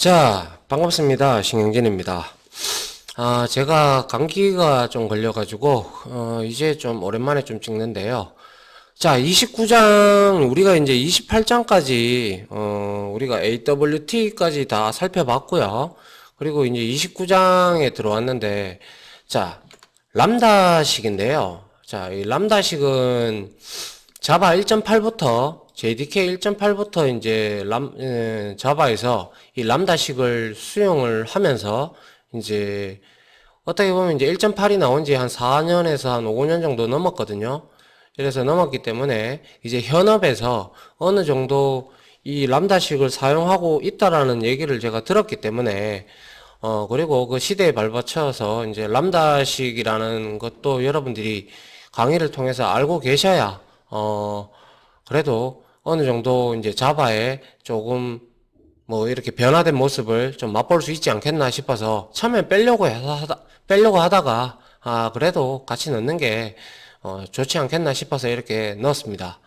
자, 반갑습니다. 신영진입니다. 제가 감기가 좀 걸려가지고, 이제 좀 오랜만에 좀 찍는데요. 자, 29장, 우리가 이제 28장까지, 우리가 AWT까지 다 살펴봤고요. 그리고 이제 29장에 들어왔는데, 자, 람다식인데요. 자, 이 람다식은 자바 1.8부터 JDK 1.8부터 이제 자바에서 이 람다식을 수용을 하면서 이제 어떻게 보면 이제 1.8이 나온 지 한 4년에서 한 5년 정도 넘었거든요. 그래서 넘었기 때문에 이제 현업에서 어느 정도 이 람다식을 사용하고 있다라는 얘기를 제가 들었기 때문에 그리고 그 시대에 발맞춰서 이제 람다식이라는 것도 여러분들이 강의를 통해서 알고 계셔야 그래도 어느 정도 이제 자바에 조금 뭐 이렇게 변화된 모습을 좀 맛볼 수 있지 않겠나 싶어서 처음엔 빼려고 하다가 그래도 같이 넣는 게 좋지 않겠나 싶어서 이렇게 넣었습니다.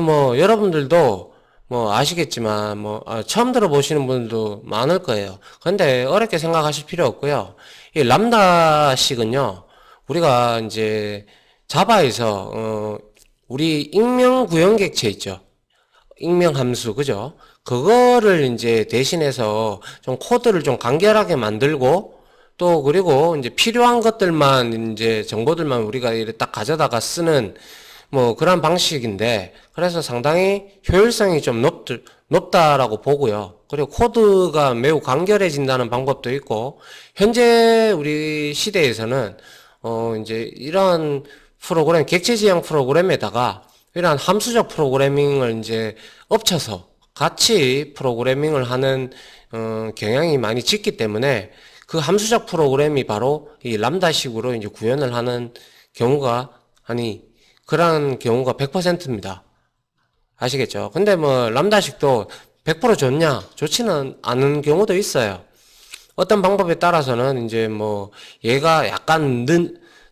뭐 여러분들도 뭐 아시겠지만 처음 들어보시는 분들도 많을 거예요. 근데 어렵게 생각하실 필요 없고요. 이 람다식은요, 우리가 이제 자바에서 우리 익명 구현 객체 있죠. 익명 함수, 그죠? 그거를 이제 대신해서 좀 코드를 좀 간결하게 만들고 또 그리고 이제 필요한 것들만 이제 정보들만 우리가 이렇게 딱 가져다가 쓰는 뭐 그런 방식인데, 그래서 상당히 효율성이 좀 높다라고 보고요. 그리고 코드가 매우 간결해진다는 방법도 있고, 현재 우리 시대에서는 이제 이런 프로그램, 객체 지향 프로그램에다가 이러한 함수적 프로그래밍을 이제 엎쳐서 같이 프로그래밍을 하는 경향이 많이 짙기 때문에 그 함수적 프로그램이 바로 이 람다식으로 이제 구현을 하는 경우가 그런 경우가 100%입니다. 아시겠죠? 근데 뭐 람다식도 100% 좋냐? 좋지는 않은 경우도 있어요. 어떤 방법에 따라서는 이제 뭐 얘가 약간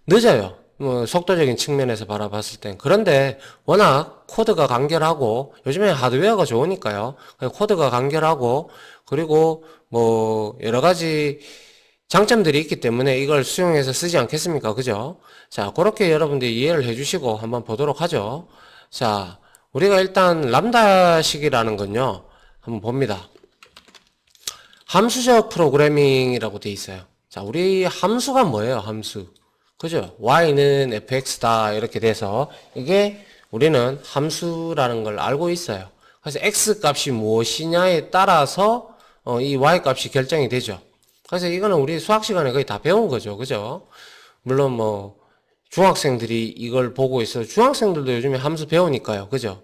늦어요. 뭐 속도적인 측면에서 바라봤을 땐. 그런데 워낙 코드가 간결하고 요즘에 하드웨어가 좋으니까요. 코드가 간결하고 그리고 뭐 여러 가지 장점들이 있기 때문에 이걸 수용해서 쓰지 않겠습니까? 그죠? 자, 그렇게 여러분들이 이해를 해주시고 한번 보도록 하죠. 자, 우리가 일단 람다식이라는 건요, 한번 봅니다. 함수적 프로그래밍이라고 돼 있어요. 자, 우리 함수가 뭐예요? 함수. 그죠? y는 fx다 이렇게 돼서 이게 우리는 함수라는 걸 알고 있어요. 그래서 x 값이 무엇이냐에 따라서 이 y 값이 결정이 되죠. 그래서 이거는 우리 수학 시간에 거의 다 배운 거죠. 그죠? 물론 뭐 중학생들이 이걸 보고 있어. 중학생들도 요즘에 함수 배우니까요. 그죠?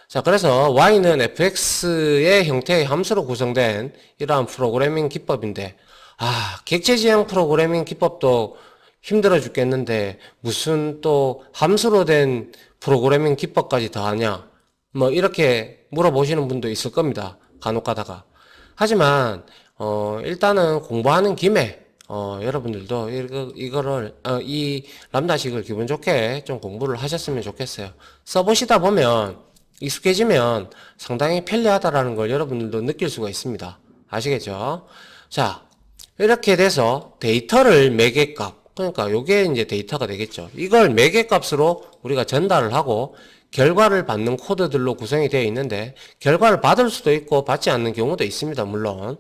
자, 그래서 y는 fx의 형태의 함수로 구성된 이러한 프로그래밍 기법인데, 객체 지향 프로그래밍 기법도 힘들어 죽겠는데 무슨 또 함수로 된 프로그래밍 기법까지 더하냐? 뭐 이렇게 물어보시는 분도 있을 겁니다. 간혹 가다가. 하지만 일단은 공부하는 김에 여러분들도 이 람다식을 기분 좋게 좀 공부를 하셨으면 좋겠어요. 써보시다 보면 익숙해지면 상당히 편리하다라는 걸 여러분들도 느낄 수가 있습니다. 아시겠죠? 자, 이렇게 돼서 데이터를 매개값, 그러니까 요게 이제 데이터가 되겠죠. 이걸 매개값으로 우리가 전달을 하고 결과를 받는 코드들로 구성이 되어 있는데, 결과를 받을 수도 있고 받지 않는 경우도 있습니다. 물론.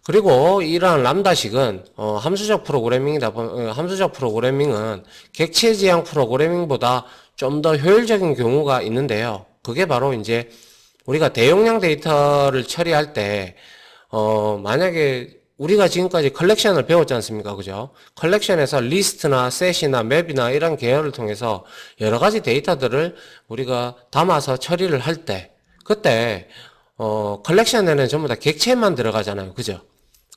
그리고 이러한 람다식은 함수적 프로그래밍은 객체 지향 프로그래밍보다 좀 더 효율적인 경우가 있는데요. 그게 바로 이제 우리가 대용량 데이터를 처리할 때 만약에 우리가 지금까지 컬렉션을 배웠지 않습니까? 그죠? 컬렉션에서 리스트나 셋이나 맵이나 이런 계열을 통해서 여러 가지 데이터들을 우리가 담아서 처리를 할 때, 그때 컬렉션에는 전부 다 객체만 들어가잖아요. 그죠?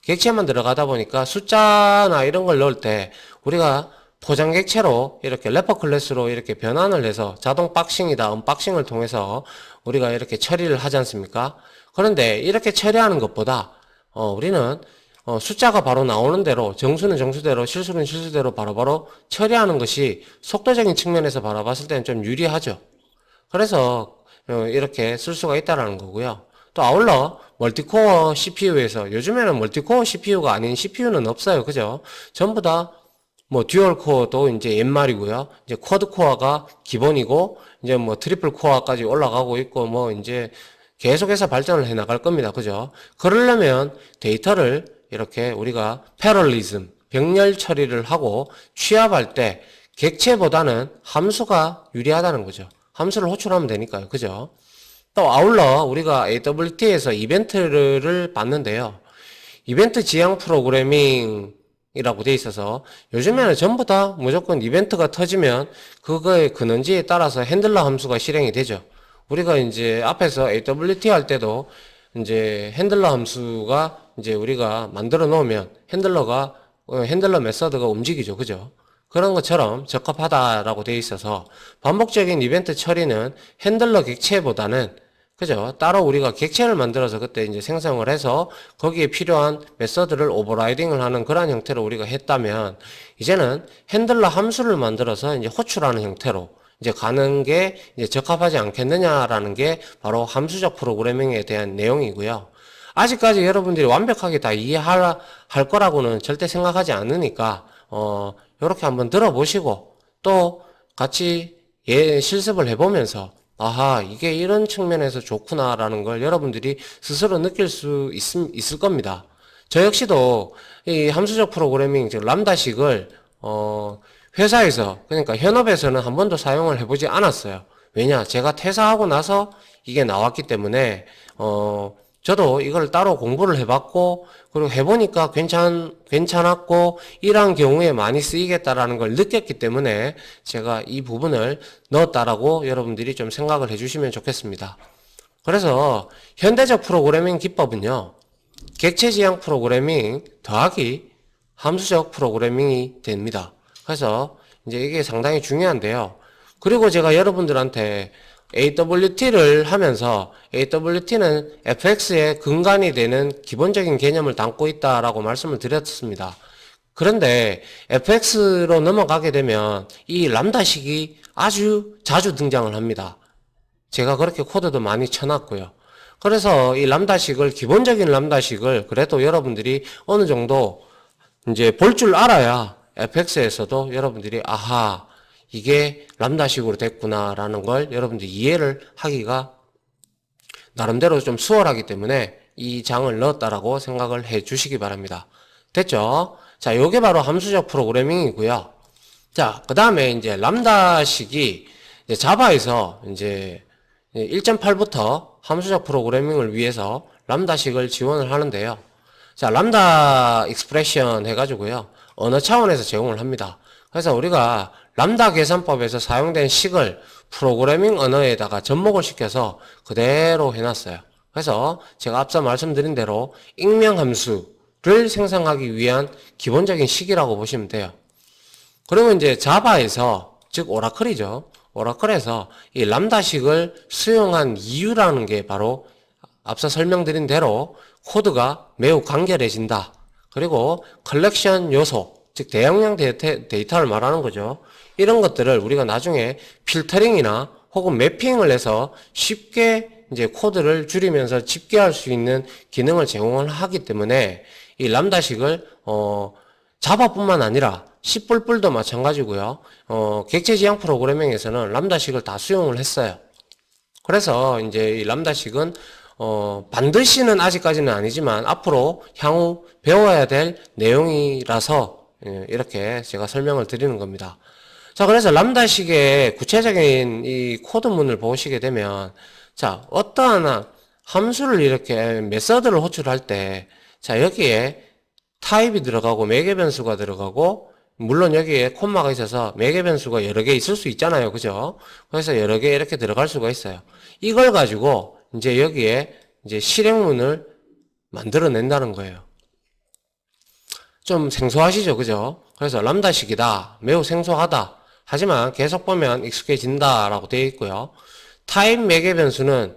객체만 들어가다 보니까 숫자나 이런 걸 넣을 때 우리가 포장 객체로 이렇게 래퍼 클래스로 이렇게 변환을 해서 자동 박싱이다 언박싱을 통해서 우리가 이렇게 처리를 하지 않습니까? 그런데 이렇게 처리하는 것보다 우리는 숫자가 바로 나오는 대로, 정수는 정수대로, 실수는 실수대로 바로바로 처리하는 것이 속도적인 측면에서 바라봤을 때는 좀 유리하죠. 그래서 이렇게 쓸 수가 있다라는 거고요. 또 아울러 멀티코어 CPU에서 요즘에는 멀티코어 CPU가 아닌 CPU는 없어요. 그죠? 전부 다 뭐 듀얼 코어도 이제 옛말이고요. 이제 쿼드 코어가 기본이고 이제 뭐 트리플 코어까지 올라가고 있고 뭐 이제 계속해서 발전을 해 나갈 겁니다. 그죠? 그러려면 데이터를 이렇게 우리가 패럴리즘 병렬 처리를 하고 취합할 때 객체보다는 함수가 유리하다는 거죠. 함수를 호출하면 되니까요. 그죠? 또 아울러 우리가 AWT에서 이벤트를 봤는데요. 이벤트 지향 프로그래밍이라고 돼 있어서 요즘에는 전부 다 무조건 이벤트가 터지면 그거의 근원지에 따라서 핸들러 함수가 실행이 되죠. 우리가 이제 앞에서 AWT 할 때도 이제 핸들러 함수가 이제 우리가 만들어 놓으면 핸들러 메서드가 움직이죠. 그죠? 그런 것처럼 적합하다라고 되어 있어서 반복적인 이벤트 처리는 핸들러 객체보다는 그죠? 따로 우리가 객체를 만들어서 그때 이제 생성을 해서 거기에 필요한 메서드를 오버라이딩을 하는 그런 형태로 우리가 했다면 이제는 핸들러 함수를 만들어서 이제 호출하는 형태로 이제 가는 게 이제 적합하지 않겠느냐라는 게 바로 함수적 프로그래밍에 대한 내용이고요. 아직까지 여러분들이 완벽하게 다 이해할 거라고는 절대 생각하지 않으니까 요렇게 한번 들어보시고 또 같이 실습을 해보면서 아하, 이게 이런 측면에서 좋구나라는 걸 여러분들이 스스로 느낄 수 있을 겁니다. 저 역시도 이 함수적 프로그래밍, 즉 람다식을 회사에서 그러니까 현업에서는 한 번도 사용을 해보지 않았어요. 왜냐? 제가 퇴사하고 나서 이게 나왔기 때문에 저도 이걸 따로 공부를 해봤고 그리고 해보니까 괜찮았고 이러한 경우에 많이 쓰이겠다라는 걸 느꼈기 때문에 제가 이 부분을 넣었다라고 여러분들이 좀 생각을 해주시면 좋겠습니다. 그래서 현대적 프로그래밍 기법은요, 객체지향 프로그래밍 더하기 함수적 프로그래밍이 됩니다. 그래서 이제 이게 상당히 중요한데요. 그리고 제가 여러분들한테 AWT를 하면서 AWT는 FX의 근간이 되는 기본적인 개념을 담고 있다라고 말씀을 드렸습니다. 그런데 FX로 넘어가게 되면 이 람다식이 아주 자주 등장을 합니다. 제가 그렇게 코드도 많이 쳐놨고요. 그래서 이 람다식을, 기본적인 람다식을 그래도 여러분들이 어느 정도 이제 볼 줄 알아야 FX에서도 여러분들이 아하, 이게 람다식으로 됐구나라는 걸 여러분들이 이해를 하기가 나름대로 좀 수월하기 때문에 이 장을 넣었다라고 생각을 해 주시기 바랍니다. 됐죠? 자, 요게 바로 함수적 프로그래밍이고요. 자, 그 다음에 이제 람다식이 이제 자바에서 이제 1.8부터 함수적 프로그래밍을 위해서 람다식을 지원을 하는데요. 자, 람다 익스프레션 해가지고요. 언어 차원에서 제공을 합니다. 그래서 우리가 람다 계산법에서 사용된 식을 프로그래밍 언어에다가 접목을 시켜서 그대로 해놨어요. 그래서 제가 앞서 말씀드린 대로 익명 함수를 생성하기 위한 기본적인 식이라고 보시면 돼요. 그리고 이제 자바에서, 즉 오라클이죠. 오라클에서 이 람다식을 수용한 이유라는 게 바로 앞서 설명드린 대로 코드가 매우 간결해진다. 그리고 컬렉션 요소, 즉 대용량 데이터를 말하는 거죠. 이런 것들을 우리가 나중에 필터링이나 혹은 매핑을 해서 쉽게 이제 코드를 줄이면서 집계할 수 있는 기능을 제공을 하기 때문에 이 람다식을 자바뿐만 아니라 C++도 마찬가지고요. 객체 지향 프로그래밍에서는 람다식을 다 수용을 했어요. 그래서 이제 이 람다식은 반드시는 아직까지는 아니지만 앞으로 향후 배워야 될 내용이라서 이렇게 제가 설명을 드리는 겁니다. 자, 그래서 람다식의 구체적인 이 코드문을 보시게 되면 자, 어떠한 함수를 이렇게 메서드를 호출할 때 자, 여기에 타입이 들어가고 매개 변수가 들어가고 물론 여기에 콤마가 있어서 매개 변수가 여러 개 있을 수 있잖아요. 그죠? 그래서 여러 개 이렇게 들어갈 수가 있어요. 이걸 가지고 이제 여기에 이제 실행문을 만들어낸다는 거예요. 좀 생소하시죠? 그죠? 그래서 람다식이다. 매우 생소하다. 하지만 계속 보면 익숙해진다 라고 되어 있고요. 타입 매개 변수는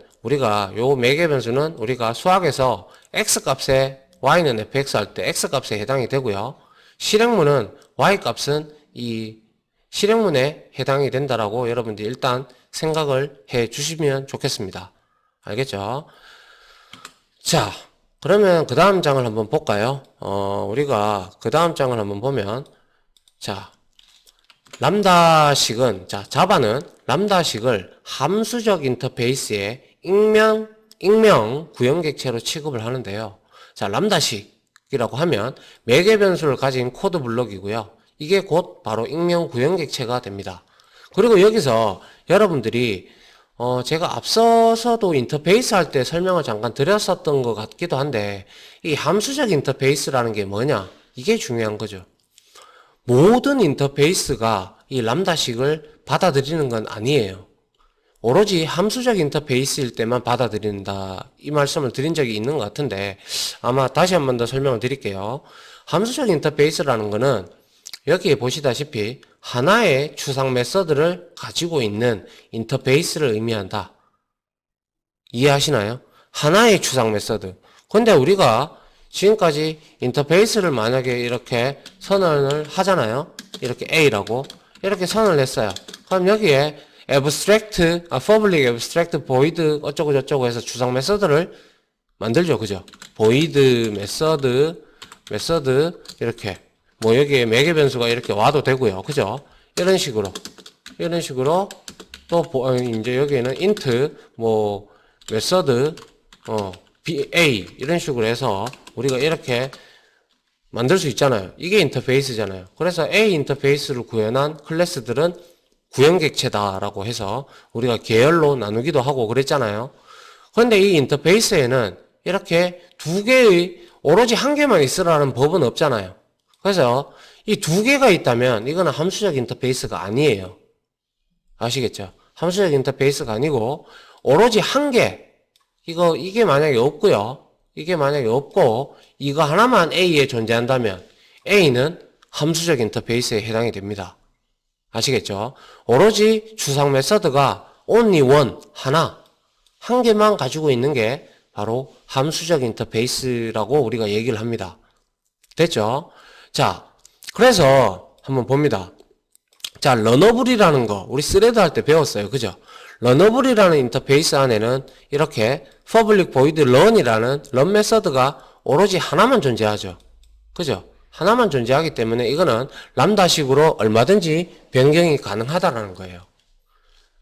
요 매개 변수는 우리가 수학에서 x값에 y는 fx 할 때 x값에 해당이 되고요. 실행문은 y값은 이 실행문에 해당이 된다라고 여러분들이 일단 생각을 해 주시면 좋겠습니다. 알겠죠? 자, 그러면 그 다음 장을 한번 볼까요? 우리가 그 다음 장을 한번 보면, 자, 람다식은, 자, 자바는 람다식을 함수적 인터페이스의 익명 구형객체로 취급을 하는데요. 자, 람다식이라고 하면 매개 변수를 가진 코드 블록이고요. 이게 곧 바로 익명 구형객체가 됩니다. 그리고 여기서 여러분들이 제가 앞서서도 인터페이스 할 때 설명을 잠깐 드렸었던 것 같기도 한데, 이 함수적 인터페이스라는 게 뭐냐? 이게 중요한 거죠. 모든 인터페이스가 이 람다식을 받아들이는 건 아니에요. 오로지 함수적 인터페이스일 때만 받아들인다. 이 말씀을 드린 적이 있는 것 같은데, 아마 다시 한 번 더 설명을 드릴게요. 함수적 인터페이스라는 거는 여기에 보시다시피 하나의 추상 메서드를 가지고 있는 인터페이스를 의미한다. 이해하시나요? 하나의 추상 메서드. 근데 우리가 지금까지 인터페이스를 만약에 이렇게 선언을 하잖아요. 이렇게 A라고 이렇게 선언을 했어요. 그럼 여기에 public abstract void 어쩌고 저쩌고 해서 추상 메서드를 만들죠. 그죠? void 메서드 이렇게 뭐 여기에 매개 변수가 이렇게 와도 되고요. 그죠? 이런 식으로 또 이제 여기에는 int 뭐 메서드 a 이런 식으로 해서 우리가 이렇게 만들 수 있잖아요. 이게 인터페이스잖아요. 그래서 A 인터페이스를 구현한 클래스들은 구형객체다라고 해서 우리가 계열로 나누기도 하고 그랬잖아요. 그런데 이 인터페이스에는 이렇게 두 개의 오로지 한 개만 있으라는 법은 없잖아요. 그래서 이 두 개가 있다면 이거는 함수적 인터페이스가 아니에요. 아시겠죠? 함수적 인터페이스가 아니고 오로지 한 개. 이게 만약에 없고요. 이게 만약에 없고 이거 하나만 A에 존재한다면 A는 함수적 인터페이스에 해당이 됩니다. 아시겠죠? 오로지 추상 메서드가 only one, 한 개만 가지고 있는 게 바로 함수적 인터페이스라고 우리가 얘기를 합니다. 됐죠? 자, 그래서 한번 봅니다. 자, 러너블이라는 거 우리 스레드 할 때 배웠어요. 그죠? 러너블이라는 인터페이스 안에는 이렇게 public void run이라는 run 메서드가 오로지 하나만 존재하죠. 그죠? 하나만 존재하기 때문에 이거는 람다식으로 얼마든지 변경이 가능하다라는 거예요.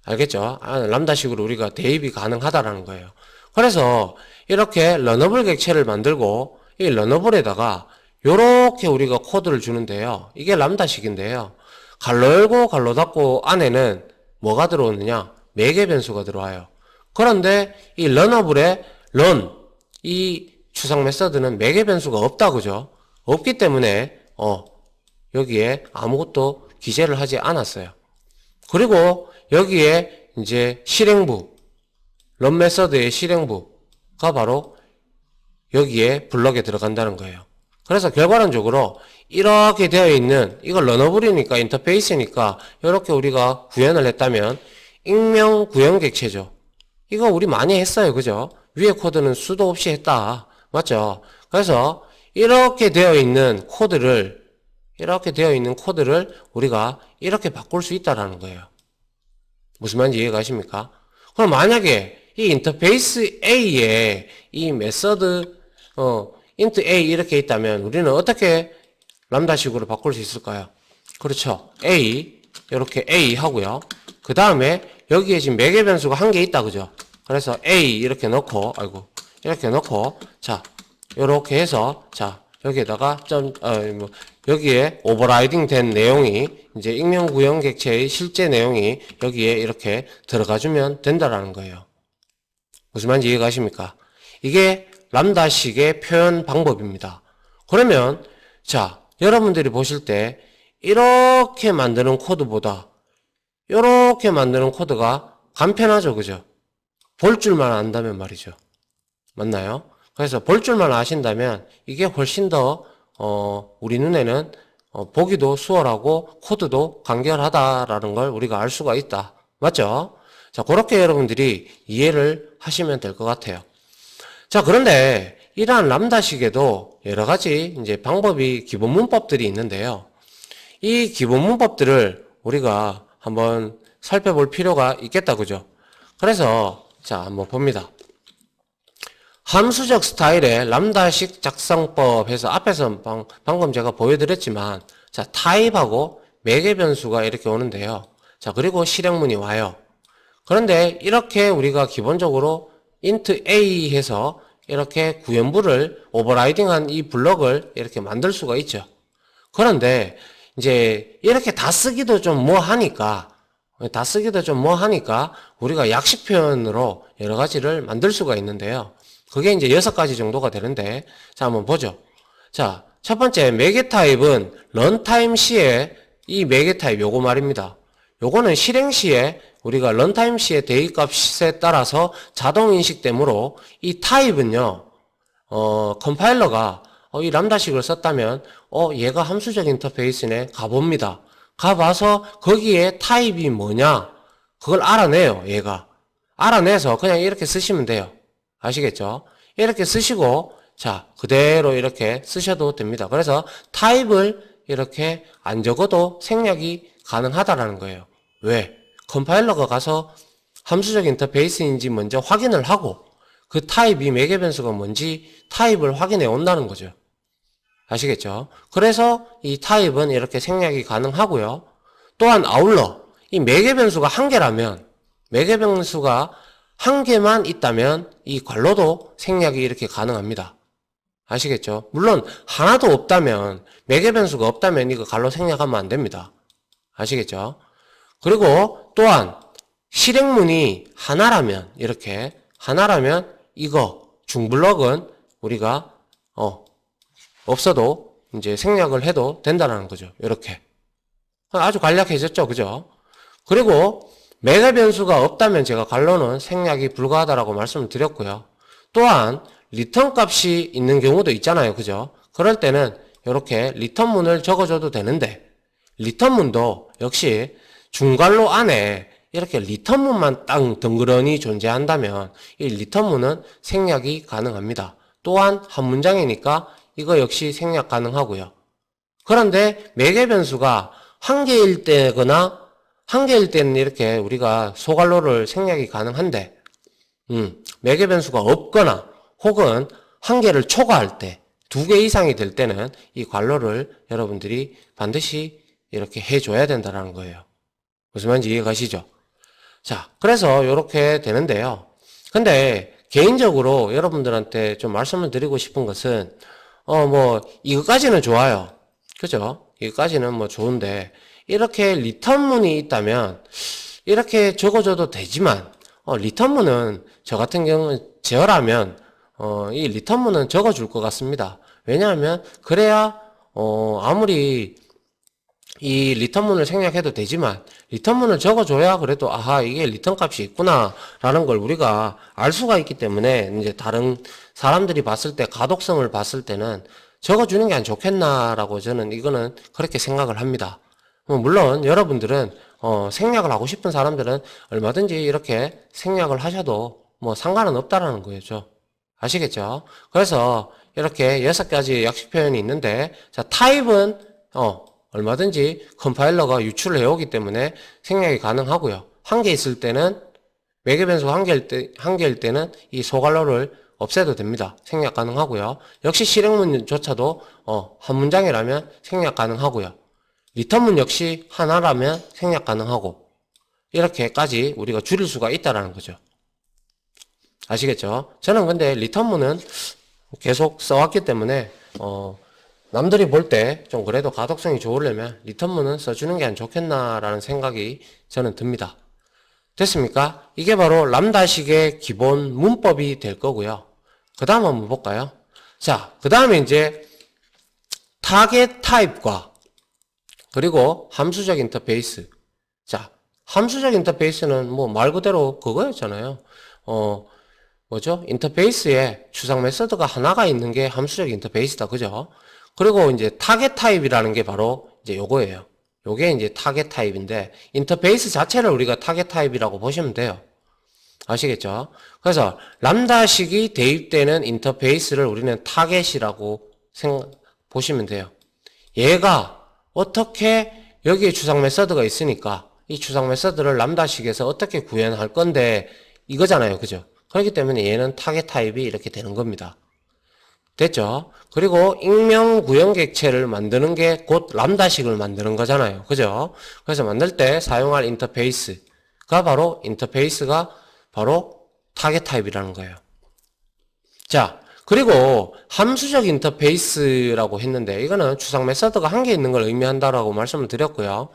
알겠죠? 람다식으로 우리가 대입이 가능하다라는 거예요. 그래서 이렇게 러너블 객체를 만들고 이 러너블에다가 요렇게 우리가 코드를 주는데요. 이게 람다식인데요. 갈로 열고 갈로 닫고 안에는 뭐가 들어오느냐? 매개 변수가 들어와요. 그런데 이 러너블에 이 추상 메서드는 매개 변수가 없다 그죠? 없기 때문에 여기에 아무것도 기재를 하지 않았어요. 그리고 여기에 이제 실행부 런 메서드의 실행부가 바로 여기에 블럭에 들어간다는 거예요. 그래서 결과론적으로 이렇게 되어 있는 이걸 러너블이니까 인터페이스니까 이렇게 우리가 구현을 했다면 익명 구현 객체죠. 이거 우리 많이 했어요. 그죠? 위에 코드는 수도 없이 했다. 맞죠? 그래서 이렇게 되어 있는 코드를 우리가 이렇게 바꿀 수 있다라는 거예요. 무슨 말인지 이해가 가십니까? 그럼 만약에 이 인터페이스 A에 이 메서드 int A 이렇게 있다면 우리는 어떻게 람다식으로 바꿀 수 있을까요? 그렇죠. A 이렇게 A 하고요. 그 다음에 여기에 지금 매개 변수가 한 개 있다 그죠? 그래서 A 이렇게 넣고 이렇게 넣고 자 이렇게 해서 자 여기에다가 여기에 오버라이딩 된 내용이 이제 익명 구형 객체의 실제 내용이 여기에 이렇게 들어가주면 된다라는 거예요. 무슨 말인지 이해가 가십니까? 이게 람다식의 표현 방법입니다. 그러면 자 여러분들이 보실 때 이렇게 만드는 코드보다 이렇게 만드는 코드가 간편하죠. 그죠? 볼 줄만 안다면 말이죠. 맞나요? 그래서 볼 줄만 아신다면 이게 훨씬 더 우리 눈에는 보기도 수월하고 코드도 간결하다라는 걸 우리가 알 수가 있다. 맞죠? 자, 그렇게 여러분들이 이해를 하시면 될 것 같아요. 자, 그런데 이러한 람다식에도 여러 가지 이제 방법이 기본 문법들이 있는데요. 이 기본 문법들을 우리가 한번 살펴볼 필요가 있겠다. 그죠? 그래서 자, 한번 봅니다. 함수적 스타일의 람다식 작성법 해서 앞에서 방금 제가 보여드렸지만, 자, 타입하고 매개 변수가 이렇게 오는데요. 자, 그리고 실행문이 와요. 그런데 이렇게 우리가 기본적으로 int a 해서 이렇게 구현부를 오버라이딩한 이 블럭을 이렇게 만들 수가 있죠. 그런데 이제 이렇게 다 쓰기도 좀 뭐 하니까 우리가 약식 표현으로 여러 가지를 만들 수가 있는데요. 그게 이제 6가지 정도가 되는데, 자, 한번 보죠. 자, 첫 번째 매개 타입은 런타임 시에 이 매개 타입 요거 말입니다. 요거는 실행 시에 우리가 런타임 시의 대입값에 따라서 자동 인식되므로 이 타입은요, 컴파일러가 이 람다식을 썼다면 얘가 함수적 인터페이스네 가봅니다. 가봐서 거기에 타입이 뭐냐 그걸 알아내요. 얘가 알아내서 그냥 이렇게 쓰시면 돼요. 아시겠죠? 이렇게 쓰시고 자 그대로 이렇게 쓰셔도 됩니다. 그래서 타입을 이렇게 안 적어도 생략이 가능하다라는 거예요. 왜? 컴파일러가 가서 함수적 인터페이스인지 먼저 확인을 하고 그 타입이 매개 변수가 뭔지 타입을 확인해 온다는 거죠. 아시겠죠? 그래서 이 타입은 이렇게 생략이 가능하고요. 또한 아울러 이 매개 변수가 한 개라면 매개 변수가 한 개만 있다면 이 괄호도 생략이 이렇게 가능합니다. 아시겠죠? 물론 하나도 없다면 매개 변수가 없다면 이거 괄호 생략하면 안 됩니다. 아시겠죠? 그리고 또한 실행문이 하나라면 이렇게 하나라면 이거 중블럭은 우리가 없어도 이제 생략을 해도 된다는 거죠. 이렇게 아주 간략해졌죠, 그죠? 그리고 매개 변수가 없다면 제가 괄호는 생략이 불가하다라고 말씀을 드렸고요. 또한 리턴 값이 있는 경우도 있잖아요, 그죠? 그럴 때는 이렇게 리턴문을 적어줘도 되는데 리턴문도 역시 중괄호 안에 이렇게 리턴문만 딱 덩그러니 존재한다면 이 리턴문은 생략이 가능합니다. 또한 한 문장이니까 이거 역시 생략 가능하고요. 그런데 매개 변수가 한 개일 때거나 한 개일 때는 이렇게 우리가 소괄호를 생략이 가능한데 매개 변수가 없거나 혹은 한 개를 초과할 때 2개 이상이 될 때는 이 괄호를 여러분들이 반드시 이렇게 해줘야 된다는 거예요. 무슨 말인지 이해가시죠? 자, 그래서 이렇게 되는데요. 근데 개인적으로 여러분들한테 좀 말씀을 드리고 싶은 것은 이거까지는 좋아요. 그죠? 이거까지는 뭐 좋은데 이렇게 리턴문이 있다면 이렇게 적어줘도 되지만 리턴문은 저 같은 경우는 저라면 이 리턴문은 적어줄 것 같습니다. 왜냐하면 그래야 아무리 이 리턴문을 생략해도 되지만 리턴문을 적어줘야 그래도 아하 이게 리턴 값이 있구나 라는 걸 우리가 알 수가 있기 때문에 이제 다른 사람들이 봤을 때 가독성을 봤을 때는 적어주는 게 안 좋겠나라고 저는 이거는 그렇게 생각을 합니다. 물론 여러분들은 생략을 하고 싶은 사람들은 얼마든지 이렇게 생략을 하셔도 뭐 상관은 없다라는 거죠. 아시겠죠? 그래서 이렇게 6가지 약식 표현이 있는데 자 타입은 얼마든지 컴파일러가 유출을 해오기 때문에 생략이 가능하고요. 한 개 있을 때는 매개 변수가 한 개일 때는 이 소괄호를 없애도 됩니다. 생략 가능하고요. 역시 실행문조차도 한 문장이라면 생략 가능하고요. 리턴문 역시 하나라면 생략 가능하고 이렇게까지 우리가 줄일 수가 있다라는 거죠. 아시겠죠? 저는 근데 리턴문은 계속 써왔기 때문에 남들이 볼 때 좀 그래도 가독성이 좋으려면 리턴문은 써주는 게 안 좋겠나라는 생각이 저는 듭니다. 됐습니까? 이게 바로 람다식의 기본 문법이 될 거고요. 그 다음 한번 볼까요? 자, 그 다음에 이제 타겟 타입과 그리고 함수적 인터페이스. 자, 함수적 인터페이스는 뭐 말 그대로 그거였잖아요. 인터페이스에 추상 메서드가 하나가 있는 게 함수적 인터페이스다. 그죠? 그리고 이제 타겟 타입이라는 게 바로 이제 요거예요. 요게 이제 타겟 타입인데 인터페이스 자체를 우리가 타겟 타입이라고 보시면 돼요. 아시겠죠? 그래서 람다식이 대입되는 인터페이스를 우리는 타겟이라고 보시면 돼요. 얘가 어떻게 여기에 추상 메서드가 있으니까 이 추상 메서드를 람다식에서 어떻게 구현할 건데 이거잖아요. 그죠? 그렇기 때문에 얘는 타겟 타입이 이렇게 되는 겁니다. 됐죠? 그리고 익명 구형 객체를 만드는 게 곧 람다식을 만드는 거잖아요. 그죠? 그래서 만들 때 사용할 인터페이스가 바로 타겟 타입이라는 거예요. 자, 그리고 함수적 인터페이스라고 했는데 이거는 추상 메서드가 한 개 있는 걸 의미한다라고 말씀을 드렸고요.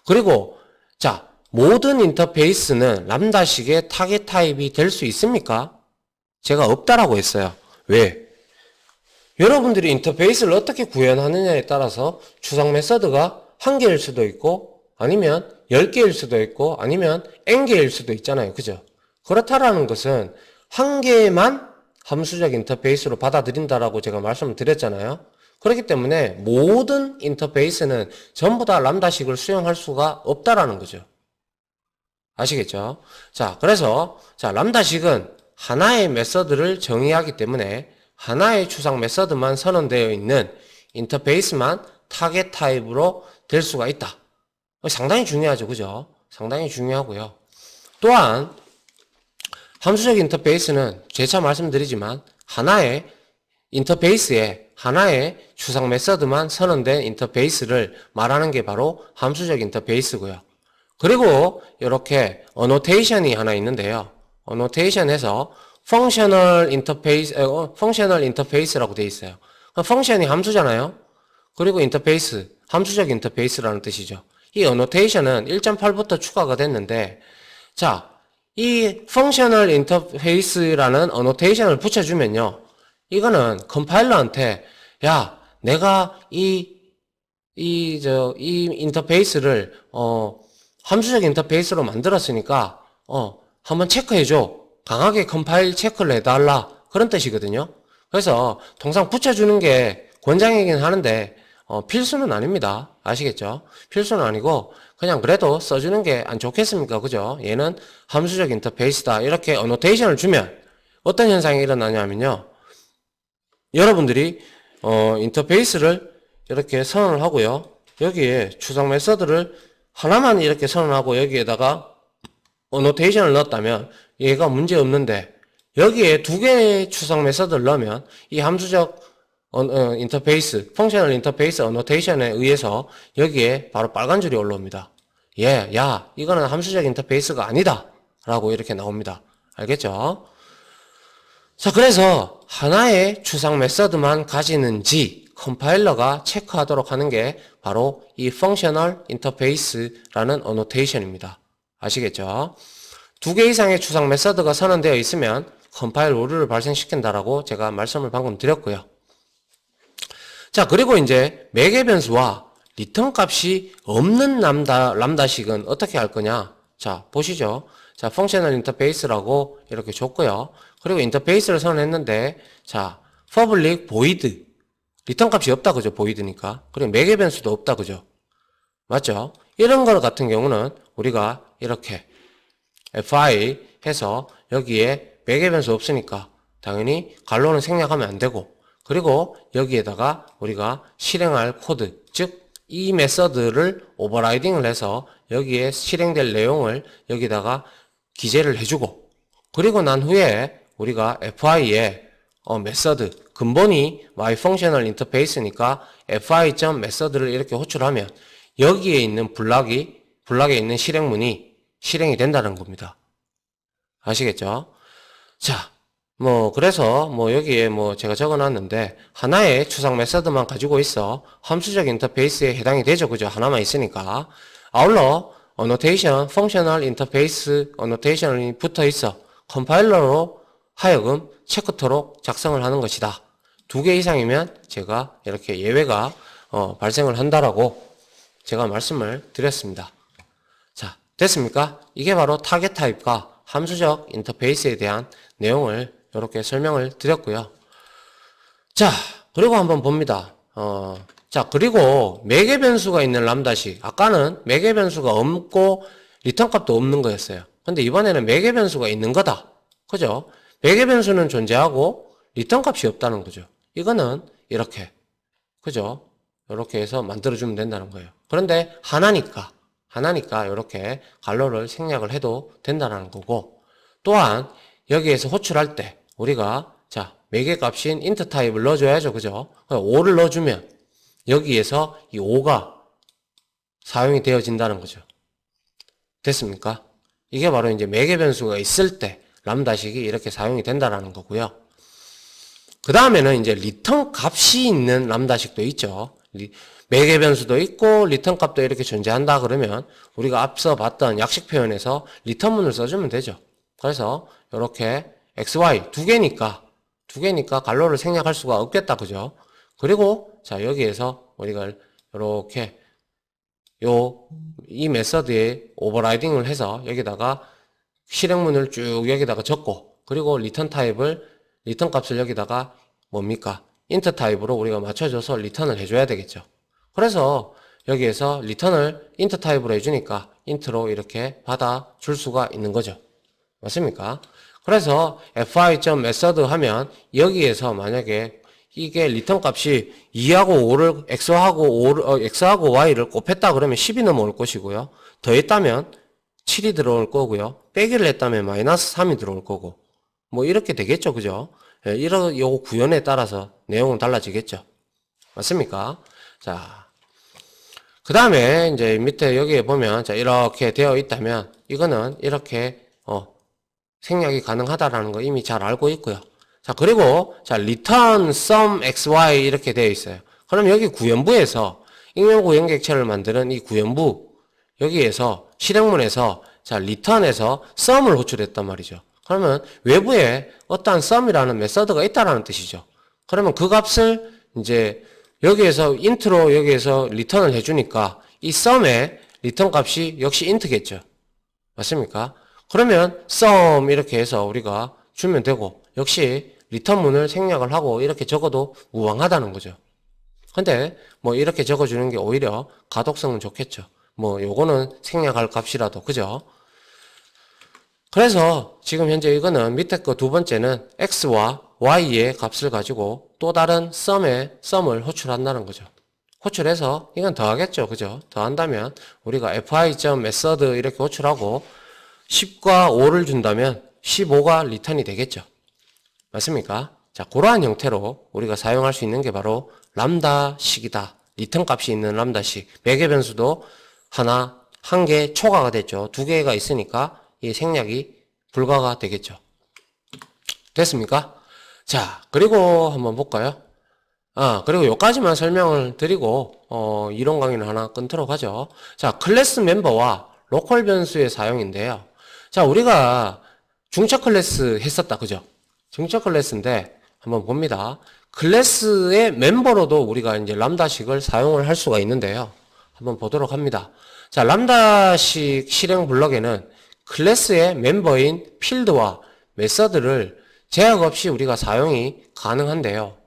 그리고 자, 모든 인터페이스는 람다식의 타겟 타입이 될 수 있습니까? 제가 없다라고 했어요. 왜? 여러분들이 인터페이스를 어떻게 구현하느냐에 따라서 추상 메서드가 한 개일 수도 있고 아니면 10개일 수도 있고 아니면 n개일 수도 있잖아요. 그죠? 그렇다라는 것은 한 개만 함수적 인터페이스로 받아들인다라고 제가 말씀을 드렸잖아요. 그렇기 때문에 모든 인터페이스는 전부 다 람다식을 수용할 수가 없다라는 거죠. 아시겠죠? 자, 그래서 람다식은 하나의 메서드를 정의하기 때문에 하나의 추상 메서드만 선언되어 있는 인터페이스만 타겟 타입으로 될 수가 있다. 상당히 중요하죠. 그죠? 상당히 중요하고요. 또한 함수적 인터페이스는 재차 말씀드리지만 하나의 인터페이스에 하나의 추상 메서드만 선언된 인터페이스를 말하는 게 바로 함수적 인터페이스고요. 그리고 이렇게 어노테이션이 하나 있는데요. 어노테이션에서 펑셔널 인터페이스라고 되어 있어요. 펑션이 함수잖아요. 그리고 인터페이스, 함수적 인터페이스라는 뜻이죠. 이 어노테이션은 1.8부터 추가가 됐는데, 자, 이 펑셔널 인터페이스라는 어노테이션을 붙여주면요. 이거는 컴파일러한테, 야, 내가 이 인터페이스를, 함수적 인터페이스로 만들었으니까, 한번 체크해줘. 강하게 컴파일 체크를 해달라. 그런 뜻이거든요. 그래서 통상 붙여주는 게 권장이긴 하는데 필수는 아닙니다. 아시겠죠? 필수는 아니고 그냥 그래도 써주는 게 안 좋겠습니까? 그죠? 얘는 함수적 인터페이스다. 이렇게 어노테이션을 주면 어떤 현상이 일어나냐면요. 여러분들이 인터페이스를 이렇게 선언을 하고요. 여기에 추상 메서드를 하나만 이렇게 선언하고 여기에다가 어노테이션을 넣었다면 얘가 문제 없는데 여기에 두 개의 추상 메서드를 넣으면 이 함수적 인터페이스, 펑셔널 인터페이스 어노테이션에 의해서 여기에 바로 빨간 줄이 올라옵니다. 야, 이거는 함수적 인터페이스가 아니다. 라고 이렇게 나옵니다. 알겠죠? 자, 그래서 하나의 추상 메서드만 가지는지 컴파일러가 체크하도록 하는 게 바로 이 펑셔널 인터페이스라는 어노테이션입니다. 아시겠죠? 두 개 이상의 추상 메서드가 선언되어 있으면 컴파일 오류를 발생시킨다라고 제가 말씀을 방금 드렸고요. 자, 그리고 이제 매개 변수와 리턴 값이 없는 람다식은 어떻게 할 거냐? 자, 보시죠. 자, 펑셔널 인터페이스라고 이렇게 줬고요. 그리고 인터페이스를 선언했는데, 자, public void. 리턴 값이 없다, 그죠? void니까. 그리고 매개 변수도 없다, 그죠? 맞죠? 이런 거 같은 경우는 우리가 이렇게 fi 해서 여기에 매개 변수 없으니까 당연히 갈로는 생략하면 안 되고, 그리고 여기에다가 우리가 실행할 코드, 즉 이 메서드를 오버라이딩을 해서 여기에 실행될 내용을 여기다가 기재를 해주고, 그리고 난 후에 우리가 fi에 메서드 근본이 myfunctional interface니까 fi.method를 이렇게 호출하면 여기에 있는 블락에 있는 실행문이 실행이 된다는 겁니다. 아시겠죠? 자, 그래서 여기에 제가 적어놨는데 하나의 추상 메서드만 가지고 있어 함수적 인터페이스에 해당이 되죠. 그죠? 하나만 있으니까. 아울러 annotation, functional interface annotation이 붙어 있어 컴파일러로 하여금 체크토록 작성을 하는 것이다. 두 개 이상이면 제가 이렇게 예외가 발생을 한다라고 제가 말씀을 드렸습니다. 자, 됐습니까? 이게 바로 타겟 타입과 함수적 인터페이스에 대한 내용을 이렇게 설명을 드렸고요. 자, 그리고 한번 봅니다. 자, 그리고 매개 변수가 있는 람다식. 아까는 매개 변수가 없고 리턴 값도 없는 거였어요. 근데 이번에는 매개 변수가 있는 거다. 그죠? 매개 변수는 존재하고 리턴 값이 없다는 거죠. 이거는 이렇게. 그죠? 이렇게 해서 만들어주면 된다는 거예요. 그런데 하나니까 이렇게 갈로를 생략을 해도 된다는 거고, 또한 여기에서 호출할 때 우리가 자 매개 값인 int 타입을 넣어줘야죠. 그죠? 5를 넣어주면 여기에서 이 5가 사용이 되어진다는 거죠. 됐습니까? 이게 바로 이제 매개 변수가 있을 때 람다식이 이렇게 사용이 된다라는 거고요. 그 다음에는 이제 리턴 값이 있는 람다식도 있죠. 매개 변수도 있고 리턴 값도 이렇게 존재한다 그러면 우리가 앞서 봤던 약식 표현에서 리턴문을 써주면 되죠. 그래서 이렇게 xy 두 개니까 갈로를 생략할 수가 없겠다. 그죠? 그리고 자 여기에서 우리가 이렇게 이 메서드에 오버라이딩을 해서 여기다가 실행문을 쭉 여기다가 적고 그리고 리턴 값을 여기다가 뭡니까? int 타입으로 우리가 맞춰줘서 리턴을 해줘야 되겠죠. 그래서 여기에서 리턴을 int 타입으로 해주니까 int로 이렇게 받아줄 수가 있는 거죠. 맞습니까? 그래서 fi.method 하면 여기에서 만약에 이게 리턴 값이 2하고 5를 x하고 y를 곱했다 그러면 10이 넘어올 것이고요. 더했다면 7이 들어올 거고요. 빼기를 했다면 마이너스 3이 들어올 거고 뭐 이렇게 되겠죠. 그죠? 이런 요 구현에 따라서 내용은 달라지겠죠. 맞습니까? 자, 그 다음에 이제 밑에 여기에 보면 자 이렇게 되어 있다면 이거는 이렇게 생략이 가능하다라는 거 이미 잘 알고 있고요. 자, 그리고 자 return sum xy 이렇게 되어 있어요. 그럼 여기 구현부에서 익명 구현 객체를 만드는 이 구현부 여기에서 실행문에서 자 return에서 sum을 호출했단 말이죠. 그러면 외부에 어떠한 sum이라는 메서드가 있다라는 뜻이죠. 그러면 그 값을 이제 여기에서 int로 여기에서 return을 해주니까 이 sum의 return 값이 역시 int겠죠. 맞습니까? 그러면 sum 이렇게 해서 우리가 주면 되고 역시 리턴문을 생략을 하고 이렇게 적어도 무방하다는 거죠. 근데 뭐 이렇게 적어주는 게 오히려 가독성은 좋겠죠. 뭐 요거는 생략할 값이라도 그죠? 그래서 지금 현재 이거는 밑에 거 두 번째는 x와 y의 값을 가지고 또 다른 sum을 호출한다는 거죠. 호출해서 이건 더하겠죠. 그죠? 더한다면 우리가 fi.method 이렇게 호출하고 10과 5를 준다면 15가 리턴이 되겠죠. 맞습니까? 자, 그러한 형태로 우리가 사용할 수 있는 게 바로 람다식이다. 리턴 값이 있는 람다식. 매개 변수도 한 개 초과가 됐죠. 두 개가 있으니까 이 생략이 불가가 되겠죠. 됐습니까? 자, 그리고 한번 볼까요? 그리고 요까지만 설명을 드리고, 이론 강의를 하나 끊도록 하죠. 자, 클래스 멤버와 로컬 변수의 사용인데요. 자, 우리가 중차 클래스 했었다. 그죠? 중차 클래스인데, 한번 봅니다. 클래스의 멤버로도 우리가 이제 람다식을 사용을 할 수가 있는데요. 한번 보도록 합니다. 자, 람다식 실행 블럭에는 클래스의 멤버인 필드와 메서드를 제약 없이 우리가 사용이 가능한데요.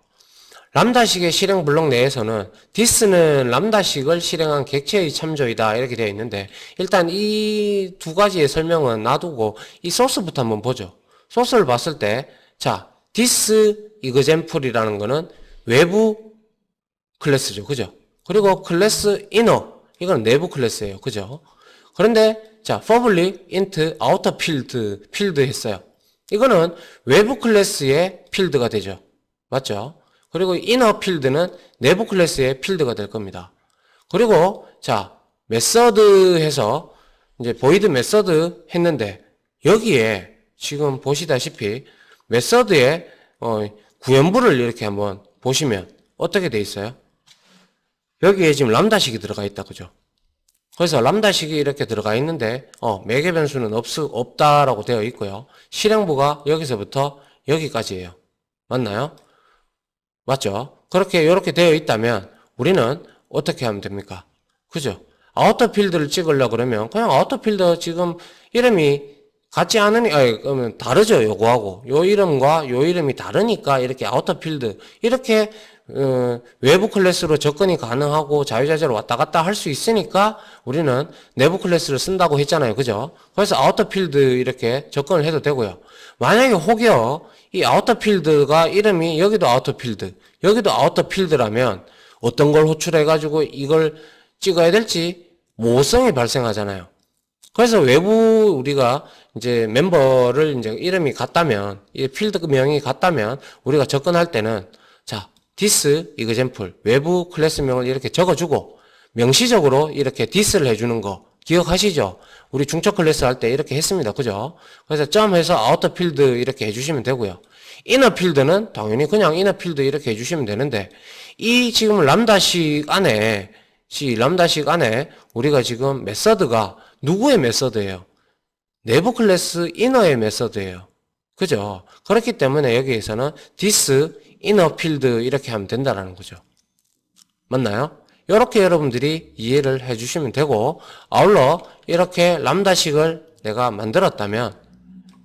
람다식의 실행 블록 내에서는 this는 람다식을 실행한 객체의 참조이다 이렇게 되어 있는데 일단 이 두 가지의 설명은 놔두고 이 소스부터 한번 보죠. 소스를 봤을 때 자, this example이라는 거는 외부 클래스죠. 그죠? 그리고 클래스 inner 이건 내부 클래스예요. 그죠? 그런데 자, public int outer field 했어요. 이거는 외부 클래스의 필드가 되죠. 맞죠? 그리고 inner field는 내부 클래스의 필드가 될 겁니다. 그리고 자, 메서드 해서 이제 void 메서드 했는데 여기에 지금 보시다시피 메서드의 구현부를 이렇게 한번 보시면 어떻게 돼 있어요? 여기에 지금 람다식이 들어가 있다. 그죠? 그래서 람다식이 이렇게 들어가 있는데 매개 변수는 없다라고 되어 있고요. 실행부가 여기서부터 여기까지예요. 맞나요? 맞죠? 그렇게 이렇게 되어 있다면 우리는 어떻게 하면 됩니까? 그죠? 아우터 필드를 찍으려고 그러면 그냥 아우터 필드 지금 이름이 같지 그러면 다르죠. 요거하고 요 이름과 요 이름이 다르니까 이렇게 아우터 필드 이렇게 외부 클래스로 접근이 가능하고 자유자재로 왔다 갔다 할 수 있으니까 우리는 내부 클래스를 쓴다고 했잖아요. 그죠? 그래서 아우터 필드 이렇게 접근을 해도 되고요. 만약에 혹여 이 아우터 필드가 이름이 여기도 아우터 필드, 여기도 아우터 필드라면 어떤 걸 호출해가지고 이걸 찍어야 될지 모호성이 발생하잖아요. 그래서 외부 우리가 이제 멤버를 이제 이름이 같다면, 이 필드명이 같다면 우리가 접근할 때는 자, this example 외부 클래스명을 이렇게 적어주고 명시적으로 이렇게 this를 해주는 거 기억하시죠? 우리 중첩 클래스 할 때 이렇게 했습니다. 그죠? 그래서 점해서 아우터 필드 이렇게 해주시면 되고요. 이너 필드는 당연히 그냥 이너 필드 이렇게 해주시면 되는데 이 지금 람다식 안에 우리가 지금 메서드가 누구의 메서드예요? 내부 클래스 이너의 메서드예요. 그죠? 그렇기 때문에 여기에서는 this inner field 이렇게 하면 된다라는 거죠. 맞나요? 이렇게 여러분들이 이해를 해주시면 되고 아울러 이렇게 람다식을 내가 만들었다면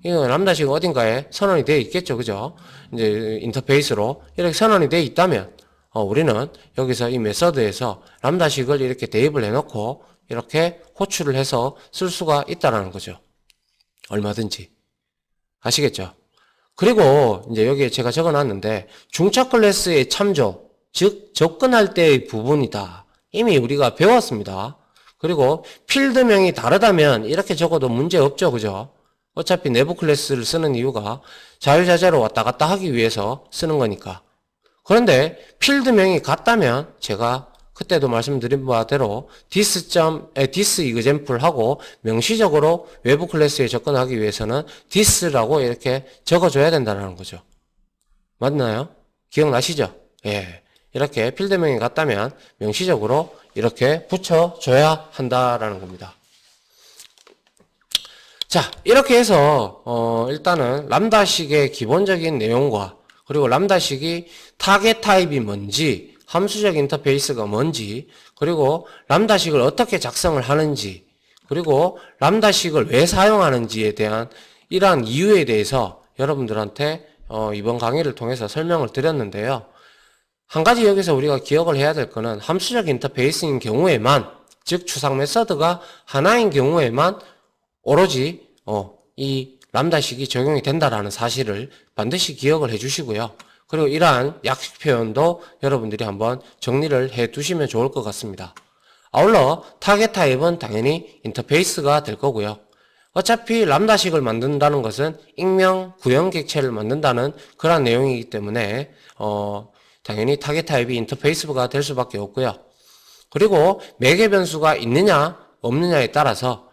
이 람다식 어딘가에 선언이 되어 있겠죠. 그죠? 이제 인터페이스로 이렇게 선언이 되어 있다면 우리는 여기서 이 메서드에서 람다식을 이렇게 대입을 해놓고 이렇게 호출을 해서 쓸 수가 있다라는 거죠. 얼마든지. 아시겠죠? 그리고 이제 여기에 제가 적어놨는데 중첩 클래스의 참조, 즉 접근할 때의 부분이다. 이미 우리가 배웠습니다. 그리고 필드명이 다르다면 이렇게 적어도 문제 없죠. 그죠? 어차피 내부 클래스를 쓰는 이유가 자유자재로 왔다 갔다 하기 위해서 쓰는 거니까. 그런데 필드명이 같다면 제가 그때도 말씀드린 바대로 this example 하고 명시적으로 외부 클래스에 접근하기 위해서는 this라고 이렇게 적어줘야 된다는 거죠. 맞나요? 기억나시죠? 예. 이렇게 필드명이 같다면 명시적으로 이렇게 붙여줘야 한다라는 겁니다. 자, 이렇게 해서 일단은 람다식의 기본적인 내용과 그리고 람다식이 타겟 타입이 뭔지, 함수적 인터페이스가 뭔지, 그리고 람다식을 어떻게 작성을 하는지, 그리고 람다식을 왜 사용하는지에 대한 이러한 이유에 대해서 여러분들한테 이번 강의를 통해서 설명을 드렸는데요. 한 가지 여기서 우리가 기억을 해야 될 거는 함수적 인터페이스인 경우에만, 즉 추상 메서드가 하나인 경우에만 오로지 이 람다식이 적용이 된다라는 사실을 반드시 기억을 해 주시고요. 그리고 이러한 약식 표현도 여러분들이 한번 정리를 해 두시면 좋을 것 같습니다. 아울러 타겟 타입은 당연히 인터페이스가 될 거고요. 어차피 람다식을 만든다는 것은 익명, 구형 객체를 만든다는 그런 내용이기 때문에 당연히 타겟 타입이 인터페이스가 될 수밖에 없고요. 그리고 매개 변수가 있느냐 없느냐에 따라서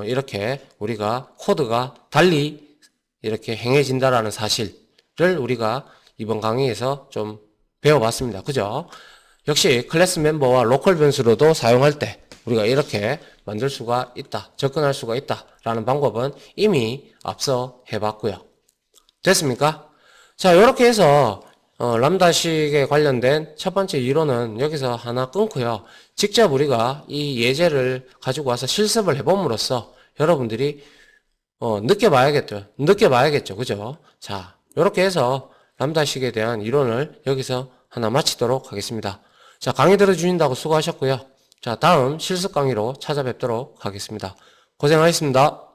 이렇게 우리가 코드가 달리 이렇게 행해진다라는 사실을 우리가 이번 강의에서 좀 배워봤습니다. 그죠? 역시 클래스 멤버와 로컬 변수로도 사용할 때 우리가 이렇게 만들 수가 있다, 접근할 수가 있다라는 방법은 이미 앞서 해봤고요. 됐습니까? 자, 이렇게 해서 람다식에 관련된 첫 번째 이론은 여기서 하나 끊고요. 직접 우리가 이 예제를 가지고 와서 실습을 해봄으로써 여러분들이 느껴봐야겠죠. 그죠? 자, 이렇게 해서 람다식에 대한 이론을 여기서 하나 마치도록 하겠습니다. 자, 강의 들어주신다고 수고하셨고요. 자, 다음 실습 강의로 찾아뵙도록 하겠습니다. 고생하셨습니다.